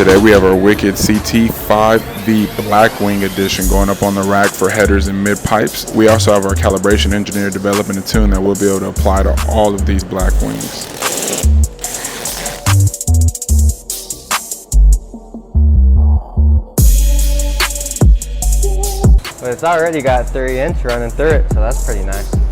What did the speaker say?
Today we have our Wikd CT5-V Blackwing edition going up on the rack for headers and mid pipes. We also have our calibration engineer developing a tune that we'll be able to apply to all of these Blackwings. But it's already got 3-inch running through it, so that's pretty nice.